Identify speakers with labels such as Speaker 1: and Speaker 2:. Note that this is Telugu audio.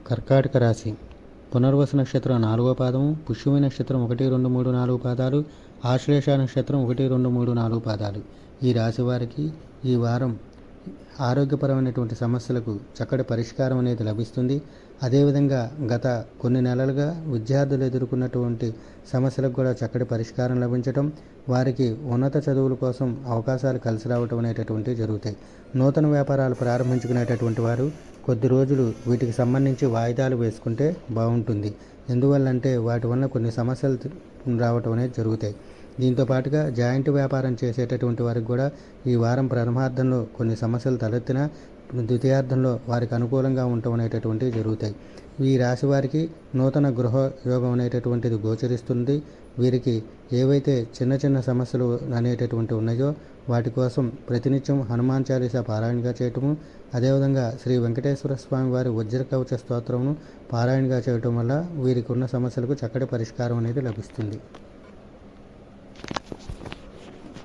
Speaker 1: కర్కాటక రాశి. పునర్వసు నక్షత్రం 4వ పాదము, పుష్యమి నక్షత్రం 1, 2, 3, 4 పాదాలు, ఆశ్లేష నక్షత్రం 1, 2, 3, 4 పాదాలు. ఈ రాశి వారికి ఈ వారం ఆరోగ్యపరమైనటువంటి సమస్యలకు చక్కటి పరిష్కారం అనేది లభిస్తుంది. అదేవిధంగా గత కొన్ని నెలలుగా విద్యార్థులు ఎదుర్కొన్నటువంటి సమస్యలకు కూడా చక్కటి పరిష్కారం లభించడం, వారికి ఉన్నత చదువుల కోసం అవకాశాలు కలిసి రావటం అనేటటువంటివి జరుగుతాయి. నూతన వ్యాపారాలు ప్రారంభించుకునేటటువంటి వారు కొద్ది రోజులు వీటికి సంబంధించి వాయిదాలు వేసుకుంటే బాగుంటుంది. ఎందువల్లంటే వాటి వల్ల కొన్ని సమస్యలు రావటం అనేది జరుగుతాయి. దీంతో పాటుగా జాయింట్ వ్యాపారం చేసేటటువంటి వారికి కూడా ఈ వారం ప్రథమార్థంలో కొన్ని సమస్యలు తలెత్తినా ద్వితీయార్థంలో వారికి అనుకూలంగా ఉండటం అనేటటువంటివి జరుగుతాయి. ఈ రాశి వారికి నూతన గృహ యోగం అనేటటువంటిది గోచరిస్తుంది. వీరికి ఏవైతే చిన్న చిన్న సమస్యలు అనేటటువంటి ఉన్నాయో వాటి కోసం ప్రతినిత్యం హనుమాన్ చాలీసా పారాయణగా చేయటము, అదేవిధంగా శ్రీ వెంకటేశ్వర స్వామి వారి వజ్ర కవచ స్తోత్రమును పారాయణగా చేయటం వల్ల వీరికి ఉన్న సమస్యలకు చక్కటి పరిష్కారం అనేది లభిస్తుంది.